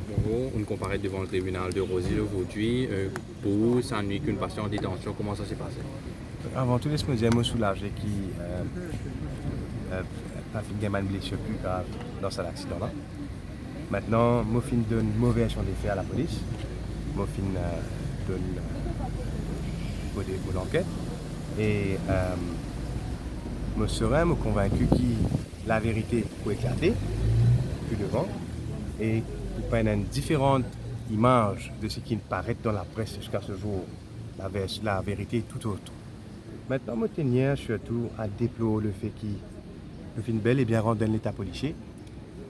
Bonjour, on comparaît devant le tribunal de Rosy aujourd'hui. Pour vous, ça nuit qu'une patiente en détention. Comment ça s'est passé? Avant tout, laisse-moi dire, moi soulagé qui pas fait une blessure plus grave dans cet accident-là. Maintenant, moi fin donne mauvais version des faits à la police. Moi fin donne pour l'enquête. Et me serais convaincu que la vérité peut éclater plus devant et qu'il y a une différente image de ce qui paraît dans la presse jusqu'à ce jour. La vérité est tout autre. Maintenant, je tiens surtout à déplorer le fait qu'il fait une belle et bien rendre dans l'état policier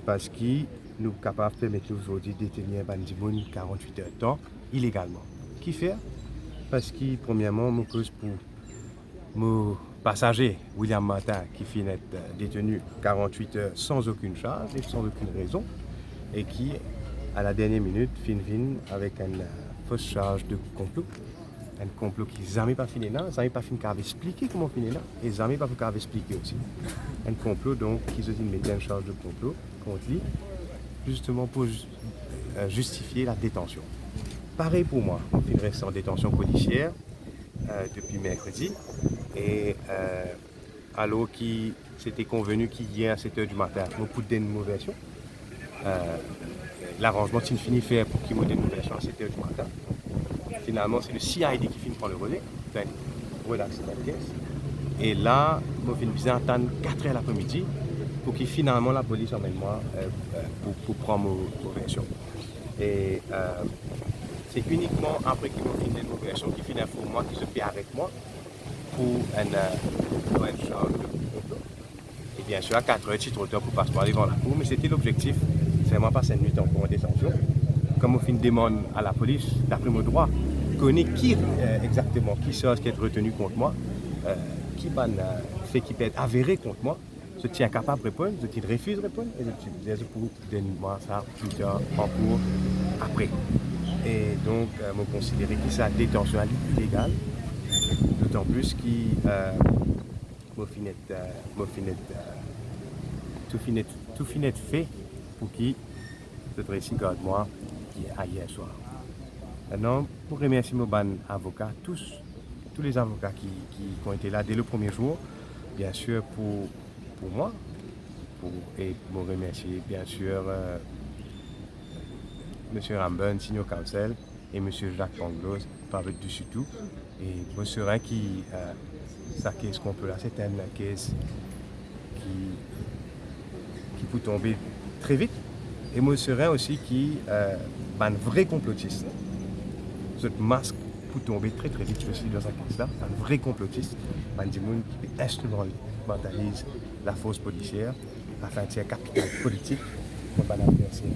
parce qu'il nous est capable de permettre aujourd'hui de détenir Bandimoun 48 heures de temps illégalement. Qui fait? Parce que, premièrement, je cause pour mon passager, William Martin, qui finit d'être détenu 48 heures sans aucune charge et sans aucune raison, et qui, à la dernière minute, finit avec une fausse charge de complot. Un complot qui n'a jamais pas fini là, jamais pas fini qu'à expliquer comment finir là, et jamais pas qu'à expliquer aussi. Un complot donc qui se dit mettre une charge de complot contre lui, justement pour justifier la détention. Pareil pour moi, on finit rester en détention policière depuis mercredi, et alors qui s'était convenu qu'hier à 7h du matin, nous pouvons donner une mauvaise version. L'arrangement s'est fini faire pour qu'il me donne une mauvaise version à 7h du matin. Finalement, c'est le CID qui finit par le relais. Enfin, relax la pièce. Et là, je finis bien attendre 4h l'après-midi pour que finalement la police emmène moi pour prendre ma version. Et c'est uniquement après qu'ils m'ont fini une version qui finit pour moi, qui se fait avec moi pour une charge de complot. Et bien sûr, à 4h, c'est trop tard pour passer devant la cour, mais c'était l'objectif. C'est vraiment pas cette nuit encore en détention. Comme on fait une demande à la police, d'après mon droit, connaît qui exactement, qui chose qui est retenu contre moi, qui fait qui peut être avéré contre moi, je tiens capable de répondre, je refuse de répondre, et je dis pour donner-moi ça plus tard, en cours, après. Et donc, je considère que c'est la détention illégale, d'autant plus que tout finit fait pour qui ce précis garde-moi hier soir. Maintenant, pour remercier mes avocats, tous les avocats qui ont été là dès le premier jour, bien sûr pour moi, et pour remercier bien sûr M. Ramben, Senior Counsel, et M. Jacques Panglos, par-dessus tout. Et je serai qui, sa caisse qu'on peut là, c'est une caisse qui peut tomber très vite. Et moi, je serai aussi qui un vrai complotiste. Cette masque peut tomber très très vite, je suis dans cette case-là. Un vrai complotiste, un démon qui instrumentalise la force policière afin de faire capital politique pour l'adversaire.